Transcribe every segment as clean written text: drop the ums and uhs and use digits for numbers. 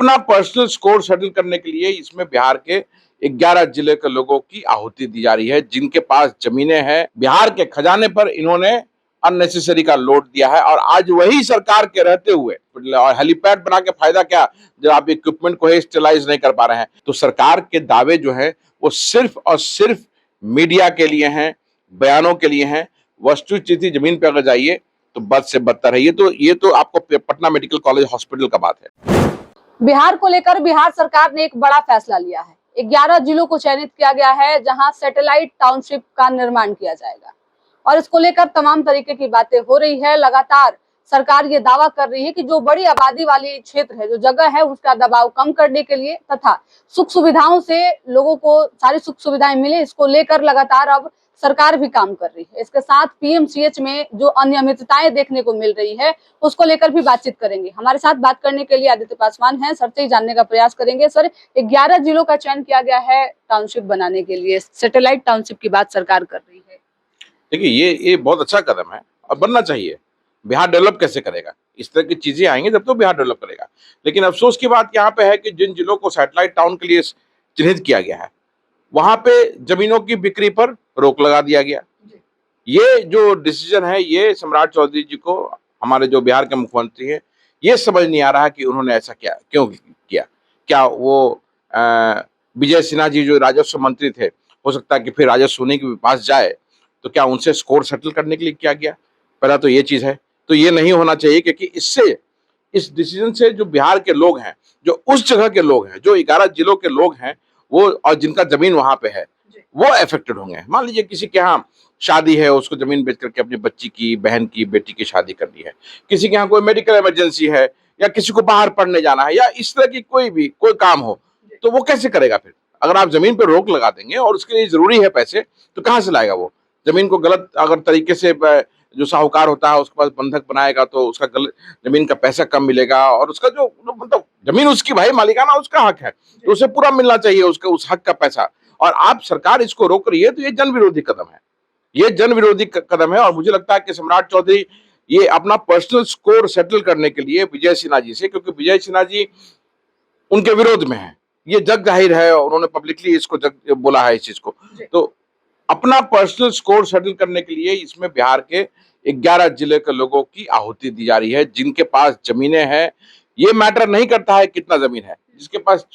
अपना personal score settle करने के लिए इसमें बिहार के 11 जिले के लोगों की आहुति दी जा रही है, जिनके पास जमीनें हैं। बिहार के खजाने पर इन्होंने अननेसेसरी का लोड दिया है और आज वही सरकार के रहते हुए और हेलीपैड बना के फायदा क्या, जब आप इक्विपमेंट को स्टेलाइज नहीं कर पा रहे हैं। तो सरकार के दावे जो है वो सिर्फ और सिर्फ मीडिया के लिए हैं, बयानों के लिए हैं। वस्तुस्थिति जमीन पे अगर जाइए तो बद से बदतर है। ये तो आपको पटना मेडिकल कॉलेज हॉस्पिटल का बात है। बिहार को लेकर बिहार सरकार ने एक बड़ा फैसला लिया है। 11 जिलों को चयनित किया गया है जहां सैटेलाइट टाउनशिप का निर्माण किया जाएगा और इसको लेकर तमाम तरीके की बातें हो रही है। लगातार सरकार ये दावा कर रही है कि जो बड़ी आबादी वाली क्षेत्र है, जो जगह है, उसका दबाव कम करने के लिए तथा सुख सुविधाओं से लोगों को सारी सुख सुविधाएं मिले, इसको लेकर लगातार अब सरकार भी काम कर रही है। इसके साथ पीएमसीएच में जो अनियमितताएं देखने को मिल रही है उसको लेकर भी बातचीत करेंगे। हमारे साथ बात करने के लिए आदित्य पासवान हैं, सर से ही जानने का प्रयास करेंगे। सर, 11 जिलों का चयन किया गया है टाउनशिप बनाने के लिए, सैटेलाइट टाउनशिप की बात सरकार कर रही है। देखिए, ये बहुत अच्छा कदम है और बनना चाहिए। बिहार डेवलप कैसे करेगा? इस तरह की चीजें आएंगी जब तो बिहार डेवलप करेगा। लेकिन अफसोस की बात यहाँ पे है कि जिन जिलों को सैटेलाइट टाउन के लिए चिन्हित किया गया है, वहां पे जमीनों की बिक्री पर रोक लगा दिया गया। ये जो डिसीजन है, ये सम्राट चौधरी जी को, हमारे जो बिहार के मुख्यमंत्री हैं, ये समझ नहीं आ रहा कि उन्होंने ऐसा क्यों किया। क्या वो विजय सिन्हा जी जो राजस्व मंत्री थे, हो सकता है कि फिर राजस्व उन्हीं के पास जाए, तो क्या उनसे स्कोर सेटल करने के लिए किया गया? पहला तो ये चीज है। तो ये नहीं होना चाहिए, क्योंकि इससे, इस डिसीजन से जो बिहार के लोग हैं, जो उस जगह के लोग हैं, जो 11 जिलों के लोग हैं, वो और जिनका जमीन वहां पे है, वो अफेक्टेड होंगे। मान लीजिए किसी के यहाँ शादी है, उसको जमीन बेच करके अपनी बच्ची की, बहन की, बेटी की शादी करनी है। किसी के यहाँ कोई मेडिकल इमरजेंसी है, या किसी को बाहर पढ़ने जाना है, या इस तरह की कोई काम हो, तो वो कैसे करेगा फिर? अगर आप जमीन पर रोक लगा देंगे और उसके लिए जरूरी है पैसे, तो कहाँ से लाएगा वो? जमीन को गलत अगर तरीके से जो साहूकार होता है उसके पास बंधक बनाएगा, तो उसका गलत जमीन का पैसा कम मिलेगा, और उसका जो मतलब जमीन उसकी भाई मालिकाना उसका हक है, तो उसे पूरा मिलना चाहिए उसका, उस हक का पैसा। और आप सरकार इसको रोक रही है, तो ये जन विरोधी कदम है। ये जन विरोधी कदम है। और मुझे लगता है कि सम्राट चौधरी ये अपना पर्सनल स्कोर सेटल करने के लिए विजय सिन्हा जी से, क्योंकि विजय सिन्हा जी उनके विरोध में है, ये जग जाहिर है, उन्होंने पब्लिकली इसको बोला है इस चीज को, तो अपना पर्सनल स्कोर सेटल करने के लिए इसमें बिहार के 11 जिले के लोगों की आहुति दी जा रही है, जिनके पास जमीनें हैं। ये मैटर नहीं करता है कितना जमीन है, जिसके पास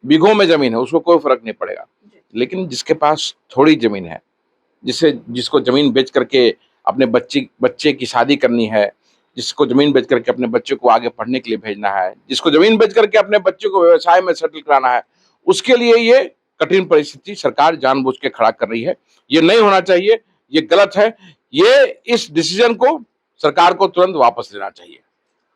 बीघों में जमीन है उसको कोई फर्क नहीं पड़ेगा, लेकिन जिसके पास थोड़ी जमीन है, जिसको जमीन बेच करके अपने बच्चे की शादी करनी है, जिसको जमीन बेच करके अपने बच्चे को आगे पढ़ने के लिए भेजना है, जिसको जमीन बेच करके अपने बच्चे को व्यवसाय में सेटल कराना है, उसके लिए ये कठिन परिस्थिति सरकार जानबूझ के खड़ा कर रही है। ये नहीं होना चाहिए, ये गलत है। इस डिसीजन को सरकार को तुरंत वापस लेना चाहिए।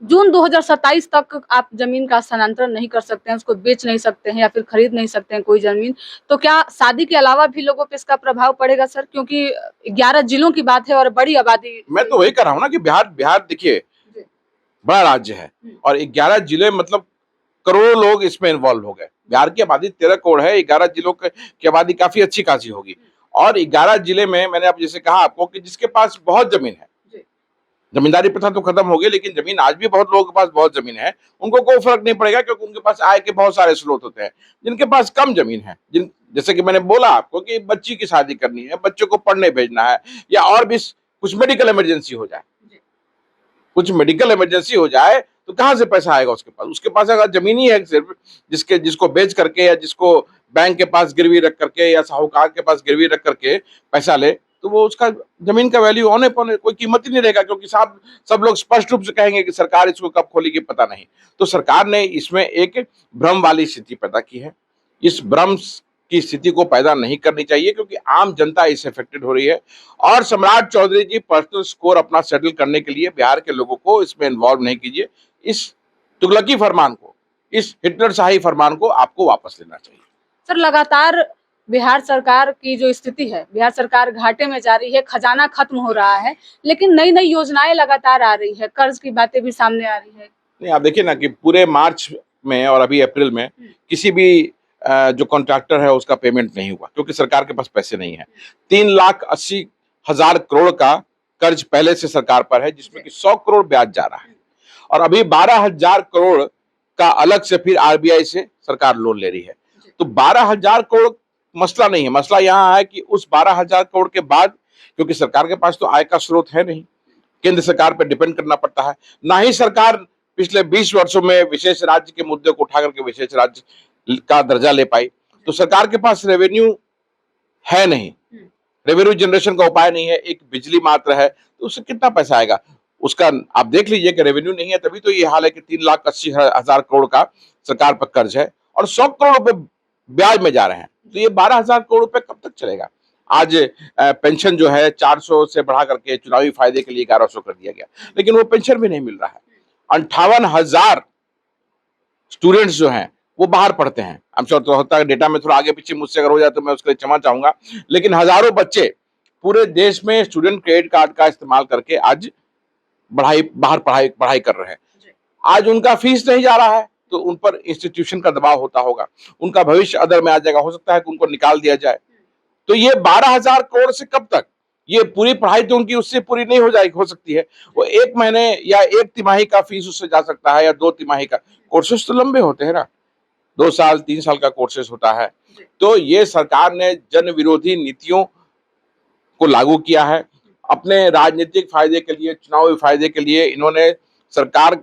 जून 2027 तक आप जमीन का स्थानांतरण नहीं कर सकते हैं, उसको बेच नहीं सकते हैं या फिर खरीद नहीं सकते हैं कोई जमीन, तो क्या शादी के अलावा भी लोगों पे इसका प्रभाव पड़ेगा सर? क्योंकि 11 जिलों की बात है और बड़ी आबादी। मैं तो वही कह रहा हूँ ना कि बिहार देखिए बड़ा राज्य है, और 11 जिले मतलब करोड़ों लोग इसमें इन्वॉल्व हो गए। बिहार की आबादी 13 करोड़ है, 11 जिलों की आबादी काफी अच्छी खासी होगी। और 11 जिले में मैंने अब जैसे कहा आपको कि जिसके पास बहुत जमीन है, जमींदारी प्रथा तो खत्म हो गई, लेकिन जमीन आज भी बहुत लोगों के पास बहुत जमीन है, उनको कोई फर्क नहीं पड़ेगा, क्योंकि उनके पास आय के बहुत सारे स्रोत होते हैं। जिनके पास कम जमीन है, जैसे कि मैंने बोला आपको कि बच्ची की शादी करनी है, बच्चों को पढ़ने भेजना है, या और भी कुछ मेडिकल इमरजेंसी हो जाए, तो कहाँ से पैसा आएगा उसके पास अगर जमीन ही है सिर्फ, जिसको बेच करके, या जिसको बैंक के पास गिरवी रख करके, या साहूकार के पास गिरवी रख करके पैसा ले, तो वो उसका जमीन का वैल्यू होने पर कोई कीमत ही नहीं रहेगा, क्योंकि सब लोग स्पष्ट रूप से कहेंगे कि सरकार इसको कब खोलेगी पता नहीं। तो सरकार ने इसमें एक भ्रम वाली स्थिति पैदा की है। इस भ्रम की स्थिति को पैदा नहीं करनी चाहिए, क्योंकि आम जनता इससे अफेक्टेड हो रही है। और सम्राट चौधरी जी पर्सनल स्कोर अपना सेटल करने के लिए बिहार के लोगों को इसमें इन्वॉल्व नहीं कीजिए। इस तुगलकी फरमान को, इस हिटलरशाही फरमान को आपको वापस लेना चाहिए। सर, लगातार बिहार सरकार की जो स्थिति है, बिहार सरकार घाटे में जा रही है, खजाना खत्म हो रहा है, लेकिन नई नई योजनाएं लगातार आ रही है, कर्ज की बातें भी सामने आ रही है। नहीं, आप देखिए ना कि पूरे मार्च में और अभी अप्रैल में किसी भी जो कॉन्ट्रैक्टर है उसका पेमेंट नहीं हुआ, क्योंकि सरकार के पास पैसे नहीं है। 3,80,000 करोड़ का कर्ज पहले से सरकार पर है, जिसमें कि 100 करोड़ ब्याज जा रहा है, और अभी 12,000 करोड़ का अलग से फिर आरबीआई से सरकार लोन ले रही है। तो 12,000 करोड़ मसला नहीं है। मसला यहाँ है कि उस 12,000 करोड़ के बाद, क्योंकि सरकार के पास तो आय का स्रोत है नहीं, केंद्र सरकार पर डिपेंड करना पड़ता है। ना ही सरकार पिछले 20 वर्षों में विशेष राज्य के मुद्दे को उठा करके विशेष राज्य का दर्जा ले पाई। तो सरकार के पास रेवेन्यू है नहीं, रेवेन्यू जनरेशन का उपाय नहीं है, एक बिजली मात्र है, तो उससे कितना पैसा आएगा? उसका आप देख लीजिए कि रेवेन्यू नहीं है, तभी तो ये हाल है कि 3,80,000 करोड़ का सरकार पर कर्ज है और 100 करोड़ रुपए ब्याज में जा रहे हैं। तो ये 12,000 करोड़ रुपए कब तक चलेगा? आज पेंशन जो है 400 से बढ़ा करके चुनावी फायदे के लिए 1100 कर दिया गया, लेकिन वो पेंशन भी नहीं मिल रहा है। 58,000 स्टूडेंट्स जो हैं वो बाहर पढ़ते हैं। आई एम श्योर, तो होता है डेटा में थोड़ा आगे पीछे मुझसे अगर हो जाए तो मैं उसके लिए क्षमा चाहूंगा, लेकिन हजारों बच्चे पूरे देश में स्टूडेंट क्रेडिट कार्ड का इस्तेमाल करके आज बाहर पढ़ाई कर रहे हैं। आज उनका फीस नहीं जा रहा है तो उन पर इंस्टीट्यूशन का दबाव होता होगा, उनका भविष्य अदर में आ जाएगा, हो सकता है कि उनको निकाल दिया जाए। तो ये 12,000 करोड़ से कब तक? ये पूरी पढ़ाई तो उनकी उससे पूरी नहीं हो सकती है। वो 1 महीने या 1 तिमाही का फीस उससे जा सकता है, या 2 तिमाही का। कोर्सेस तो लंबे होते हैं ना, 2 साल 3 साल का कोर्सेस होता है। तो ये सरकार ने जन विरोधी नीतियों को लागू किया है अपने राजनीतिक फायदे के लिए, चुनावी फायदे के लिए। इन्होंने सरकार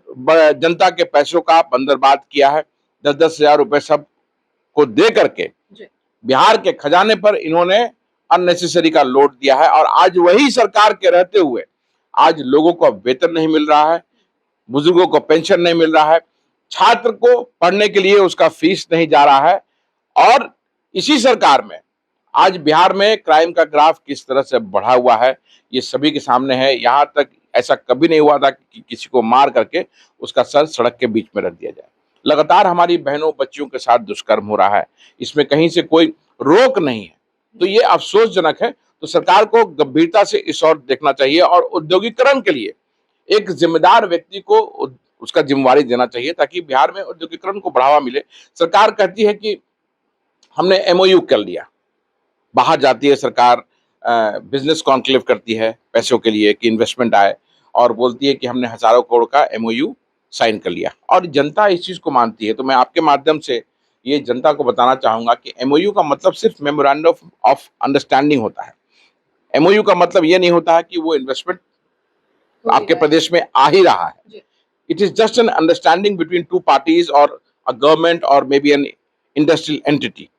जनता के पैसों का बंदरबाद किया है। 10-10 हजार रुपए सब को दे करके बिहार के खजाने पर इन्होंने अननेसेसरी का लोड दिया है। और आज वही सरकार के रहते हुए आज लोगों को वेतन नहीं मिल रहा है, बुजुर्गों को पेंशन नहीं मिल रहा है, छात्र को पढ़ने के लिए उसका फीस नहीं जा रहा है। और इसी सरकार में आज बिहार में क्राइम का ग्राफ किस तरह से बढ़ा हुआ है ये सभी के सामने है। यहां तक ऐसा कभी नहीं हुआ था कि किसी को मार करके उसका सर सड़क के बीच में रख दिया जाए। लगातार हमारी बहनों बच्चियों के साथ दुष्कर्म हो रहा है, इसमें कहीं से कोई रोक नहीं है। तो ये अफसोसजनक है। तो सरकार को गंभीरता से इस ओर देखना चाहिए और औद्योगिकरण के लिए एक जिम्मेदार व्यक्ति को उसका जिम्मेवारी देना चाहिए, ताकि बिहार में औद्योगिकरण को बढ़ावा मिले। सरकार कहती है कि हमने एमओयू कर लिया, बाहर जाती है सरकार, बिजनेस कॉन्क्लेव करती है पैसों के लिए कि इन्वेस्टमेंट आए, और बोलती है कि हमने हजारों करोड़ का एमओयू साइन कर लिया, और जनता इस चीज को मानती है। तो मैं आपके माध्यम से ये जनता को बताना चाहूंगा कि एमओयू का मतलब सिर्फ मेमोरेंडम ऑफ अंडरस्टैंडिंग होता है। एमओयू का मतलब ये नहीं होता है कि वो इन्वेस्टमेंट आपके प्रदेश में आ ही रहा है। It is just an understanding between 2 parties और अ गवर्नमेंट और may be an industrial entity,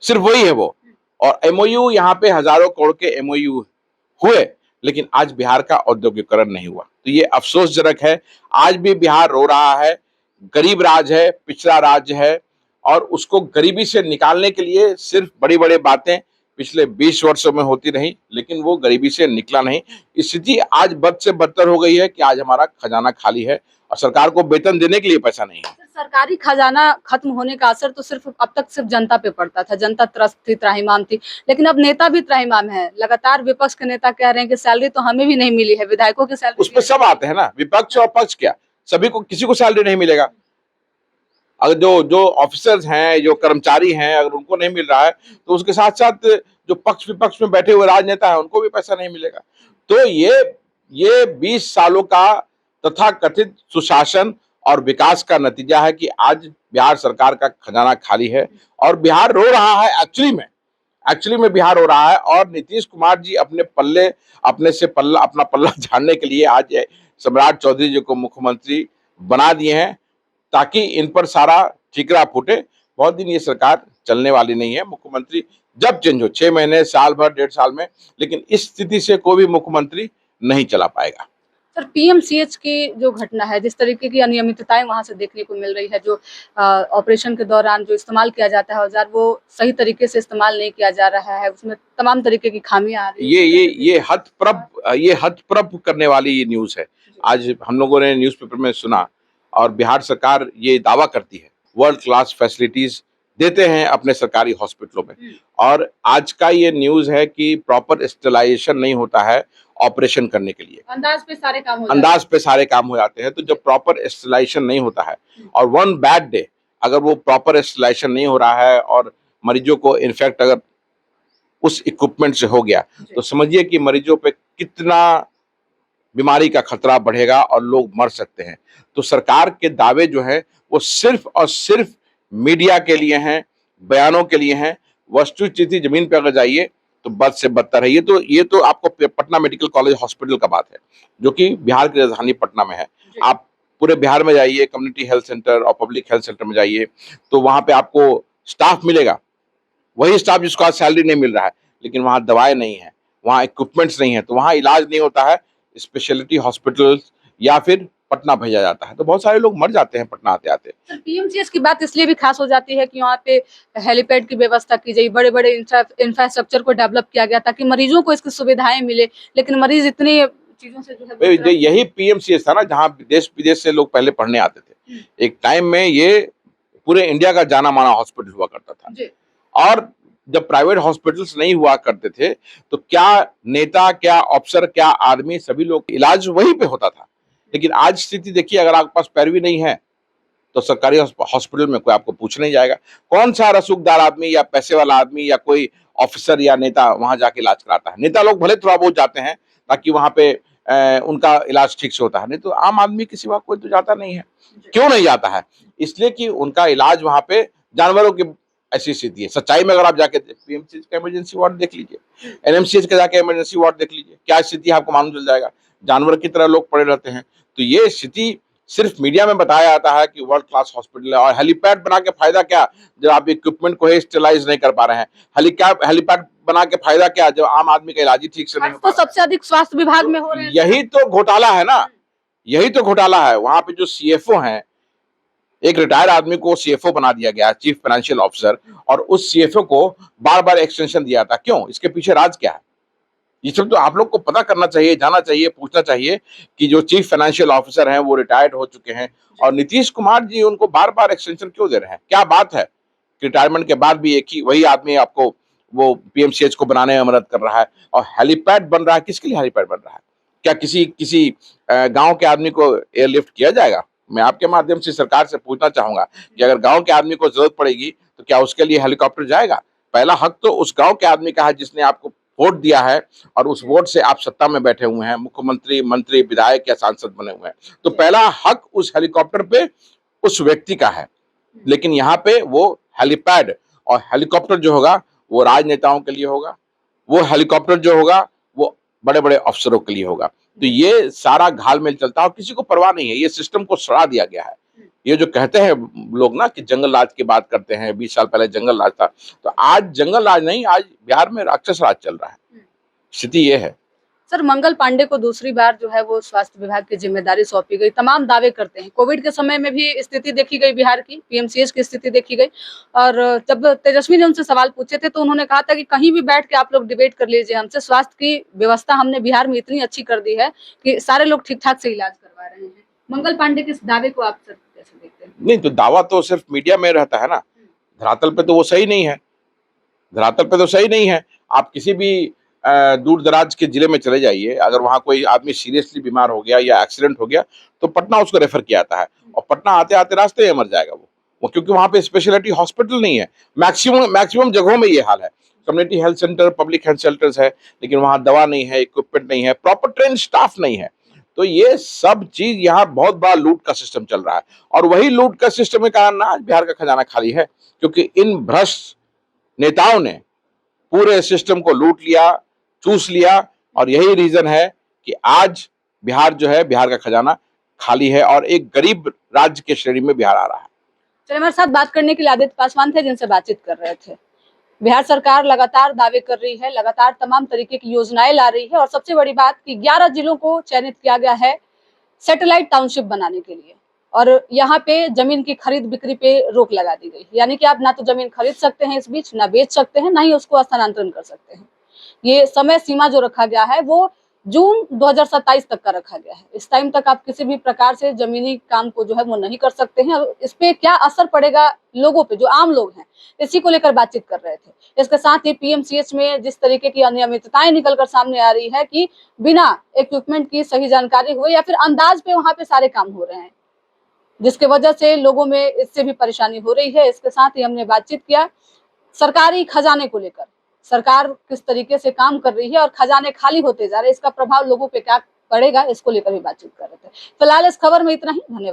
सिर्फ वही है वो। और एमओयू यहाँ पे हजारों करोड़ के एमओयू हुए, लेकिन आज बिहार का औद्योगिकरण नहीं हुआ। तो ये अफसोसजनक है। आज भी बिहार रो रहा है, गरीब राज्य है, पिछड़ा राज्य है, और उसको गरीबी से निकालने के लिए सिर्फ बड़ी बड़ी बातें पिछले 20 वर्षों में होती रही, लेकिन वो गरीबी से निकला नहीं। स्थिति आज बद से बदतर हो गई है कि आज हमारा खजाना खाली है और सरकार को वेतन देने के लिए पैसा नहीं है। सरकारी खजाना खत्म होने का असर तो सिर्फ अब तक सिर्फ जनता पे पड़ता था, जनता त्रस्त थी, त्राहिमाम थी, लेकिन अब नेता भी त्राहिमाम है। लगातार विपक्ष के नेता कह रहे हैं कि सैलरी तो हमें भी नहीं मिली है, विधायकों की सैलरी उस पर सब आते हैं ना, विपक्ष और पक्ष क्या, सभी को, किसी को सैलरी नहीं मिलेगा। अगर जो ऑफिसर्स हैं, जो कर्मचारी हैं, अगर उनको नहीं मिल रहा है तो उसके साथ साथ जो पक्ष विपक्ष में बैठे हुए राजनेता है उनको भी पैसा नहीं मिलेगा। तो ये 20 सालों का तथाकथित सुशासन और विकास का नतीजा है कि आज बिहार सरकार का खजाना खाली है और बिहार रो रहा है। एक्चुअली में बिहार रो रहा है, और नीतीश कुमार जी अपने अपना पल्ला झाड़ने के लिए आज सम्राट चौधरी जी को मुख्यमंत्री बना दिए हैं, ताकि इन पर सारा ठीकरा फूटे। बहुत दिन ये सरकार चलने वाली नहीं है। मुख्यमंत्री जब चेंज हो, 6 महीने, साल भर, 1.5 साल में, लेकिन इस स्थिति से कोई भी मुख्यमंत्री नहीं चला पाएगा। सर, पीएमसीएच की जो घटना है, जिस तरीके की अनियमितताएं वहां से देखने को मिल रही है, जो ऑपरेशन के दौरान जो इस्तेमाल किया जाता है औजार, वो सही तरीके से इस्तेमाल नहीं किया जा रहा है, उसमें तमाम तरीके की खामियां आ रही है। ये हतप्रभ करने वाली ये न्यूज है। आज हम लोगों ने न्यूज़पेपर में सुना, और बिहार सरकार ये दावा करती है वर्ल्ड क्लास फैसिलिटीज देते हैं अपने सरकारी हॉस्पिटलों में, और आज का ये न्यूज है कि प्रॉपर स्टेलाइजेशन नहीं होता है ऑपरेशन करने के लिए। अंदाज पे सारे काम हो जाते हैं। तो जब प्रॉपर स्टेलाइजेशन नहीं होता है, और वन बैड डे अगर वो प्रॉपर स्टेलाइजेशन नहीं हो रहा है और मरीजों को इन्फेक्ट अगर उस इक्विपमेंट से हो गया, तो समझिए कि मरीजों पे कितना बीमारी का खतरा बढ़ेगा और लोग मर सकते हैं। तो सरकार के दावे जो है वो सिर्फ और सिर्फ मीडिया के लिए हैं, बयानों के लिए हैं। वस्तुस्थिति जमीन पे अगर जाइए तो बद से बदतर है। ये तो आपको पटना मेडिकल कॉलेज हॉस्पिटल का बात है, जो कि बिहार की राजधानी पटना में है। आप पूरे बिहार में जाइए, कम्युनिटी हेल्थ सेंटर और पब्लिक हेल्थ सेंटर में जाइए, तो वहां पे आपको स्टाफ मिलेगा, वही स्टाफ जिसको आज सैलरी नहीं मिल रहा है, लेकिन वहां दवाएं नहीं है, वहां इक्विपमेंट्स नहीं है, तो वहां इलाज नहीं होता है। स्पेशलिटी हॉस्पिटल या फिर पटना भेजा जाता है, तो बहुत सारे लोग मर जाते हैं पटना आते आते। पीएमसीएच की बात इसलिए भी खास हो जाती है कि वहाँ पे हेलीपैड की व्यवस्था की गई, बड़े बड़े इंफ्रास्ट्रक्चर को डेवलप किया गया ताकि मरीजों को इसकी सुविधाएं मिले, लेकिन मरीज इतनी चीजों से जो है यही पीएमसीएच था ना, जहाँ देश विदेश से लोग पहले पढ़ने आते थे। एक टाइम में ये पूरे इंडिया का जाना माना हॉस्पिटल हुआ करता था। और जब प्राइवेट हॉस्पिटल्स नहीं हुआ करते थे तो क्या नेता, क्या अफसर, क्या आदमी, सभी लोग इलाज वहीं पे होता था। लेकिन आज स्थिति देखिए, अगर आपके पास पैरवी नहीं है तो सरकारी हॉस्पिटल में कोई आपको पूछ नहीं जाएगा। कौन सा रसूखदार आदमी या पैसे वाला आदमी या कोई ऑफिसर या नेता वहां जाके इलाज कराता है? नेता लोग भले थोड़ा बहुत जाते हैं ताकि वहां पे उनका इलाज ठीक से होता है, नहीं तो आम आदमी के सिवा कोई तो जाता नहीं है। क्यों नहीं जाता है? इसलिए कि उनका इलाज वहां पे जानवरों की ऐसी स्थिति है। सच्चाई में अगर आप जाके पीएमसीएच का इमरजेंसी वार्ड देख लीजिए, एनएमसीएच का जाके इमरजेंसी वार्ड देख लीजिए, क्या स्थिति है आपको मालूम चल जाएगा। जानवर की तरह लोग पड़े रहते हैं। तो ये स्थिति सिर्फ मीडिया में बताया जाता है कि वर्ल्ड क्लास हॉस्पिटल है, और हेलीपैड बना के फायदा क्या जब आप इक्विपमेंट को स्टेलाइज नहीं कर पा रहे हैं? हेलीपैड बना के फायदा क्या जब आम आदमी का इलाज ही ठीक से नहीं हो पा तो सबसे अधिक स्वास्थ्य विभाग में हो रहे हैं। यही तो घोटाला है ना, यही तो घोटाला है। वहां पे जो सीएफओ हैं, एक रिटायर्ड आदमी को सीएफओ बना दिया गया, चीफ फाइनेंशियल ऑफिसर, और उस सीएफओ को बार बार एक्सटेंशन दिया था। क्यों? इसके पीछे राज क्या है? ये सब तो आप लोग को पता करना चाहिए, जाना चाहिए, पूछना चाहिए कि जो चीफ फाइनेंशियल ऑफिसर हैं वो रिटायर्ड हो चुके हैं, और नीतीश कुमार जी उनको बार बार एक्सटेंशन क्यों दे रहे हैं? क्या बात है? रिटायरमेंट के बाद भी एक ही वही आदमी आपको वो पीएमसीएच को बनाने में मदद कर रहा है। और हेलीपैड बन रहा है, किसके लिए हेलीपैड बन रहा है? क्या किसी किसी गांव के आदमी को एयरलिफ्ट किया जाएगा? मैं आपके माध्यम से सरकार से पूछना चाहूंगा कि अगर गांव के आदमी को जरूरत पड़ेगी तो क्या उसके लिए हेलीकॉप्टर जाएगा? पहला हक तो उस गांव के आदमी का है जिसने आपको वोट दिया है, और उस वोट से आप सत्ता में बैठे हुए हैं, मुख्यमंत्री, मंत्री, विधायक या सांसद बने हुए हैं। तो पहला हक उस हेलीकॉप्टर पे उस व्यक्ति का है। लेकिन यहाँ पे वो हेलीपैड और हेलीकॉप्टर जो होगा वो राजनेताओं के लिए होगा, वो हेलीकॉप्टर जो होगा वो बड़े बड़े अफसरों के लिए होगा। तो ये सारा घालमेल चलता है और किसी को परवाह नहीं है। ये सिस्टम को सड़ा दिया गया है। ये जो कहते हैं लोग ना कि जंगल राज की बात करते हैं, 20 साल पहले जंगल राज था, तो आज जंगल राज नहीं, आज बिहार में राक्षस राज चल रहा है। स्थिति ये है। सर, मंगल पांडे को दूसरी बार जो है वो स्वास्थ्य विभाग की जिम्मेदारी सौंपी गई। तमाम दावे करते हैं। कोविड के समय में भी स्थिति देखी गई बिहार की, पीएमसीएच की स्थिति देखी गई, और जब तेजस्वी ने उनसे सवाल पूछे थे तो उन्होंने कहा था कि कहीं भी बैठ के आप लोग डिबेट कर लीजिए हमसे, स्वास्थ्य की व्यवस्था हमने बिहार में इतनी अच्छी कर दी है कि सारे लोग ठीक ठाक से इलाज करवा रहे हैं। मंगल पांडे के इस दावे को आप सर कैसे देखते हैं? नहीं, तो दावा तो सिर्फ मीडिया में रहता है ना, धरातल पे तो वो सही नहीं है। धरातल पे तो सही नहीं है। आप किसी भी दूर दराज के जिले में चले जाइए, अगर वहां कोई आदमी सीरियसली बीमार हो गया या एक्सीडेंट हो गया तो पटना उसको रेफर किया जाता है, और पटना आते आते रास्ते में मर जाएगा वो, क्योंकि वहां पे स्पेशलिटी हॉस्पिटल नहीं है। मैक्सिमम जगहों में ये हाल है। Community health centre, public health centres है, लेकिन वहां दवा नहीं है, इक्विपमेंट नहीं है, प्रॉपर ट्रेन स्टाफ नहीं है। तो ये सब चीज यहाँ बहुत बड़ा लूट का सिस्टम चल रहा है, और वही लूट का सिस्टम के कारण ना आज बिहार का खजाना खाली है, क्योंकि इन भ्रष्ट नेताओं ने पूरे सिस्टम को लूट लिया, चूस लिया, और यही रीजन है कि आज बिहार जो है, बिहार का खजाना खाली है और एक गरीब राज्य के श्रेणी में बिहार आ रहा है। चलिए, हमारे साथ बात करने के लिए आदित्य पासवान थे जिनसे बातचीत कर रहे थे। बिहार सरकार लगातार दावे कर रही है, लगातार तमाम तरीके की योजनाएं ला रही है, और सबसे बड़ी बात कि 11 जिलों को चयनित किया गया है सैटेलाइट टाउनशिप बनाने के लिए, और यहाँ पे जमीन की खरीद बिक्री पे रोक लगा दी गई। यानी कि आप ना तो जमीन खरीद सकते हैं इस बीच, ना बेच सकते हैं, ना ही उसको स्थानांतरण कर सकते हैं। ये समय सीमा जो रखा गया है वो जून 2027 तक का रखा गया है। इस टाइम तक आप किसी भी प्रकार से जमीनी काम को जो है वो नहीं कर सकते हैं, और इस पे क्या असर पड़ेगा लोगों पे, जो आम लोग हैं, इसी को लेकर बातचीत कर रहे थे। इसके साथ ही पीएमसीएच में जिस तरीके की अनियमितताएं निकलकर सामने आ रही है कि बिना इक्विपमेंट की सही जानकारी हुए या फिर अंदाज पे वहां पे सारे काम हो रहे हैं, जिसके वजह से लोगों में इससे भी परेशानी हो रही है। इसके साथ ही हमने बातचीत किया सरकारी खजाने को लेकर, सरकार किस तरीके से काम कर रही है और खजाने खाली होते जा रहे हैं, इसका प्रभाव लोगों पे क्या पड़ेगा, इसको लेकर भी बातचीत कर रहे थे। फिलहाल इस खबर में इतना ही, धन्यवाद।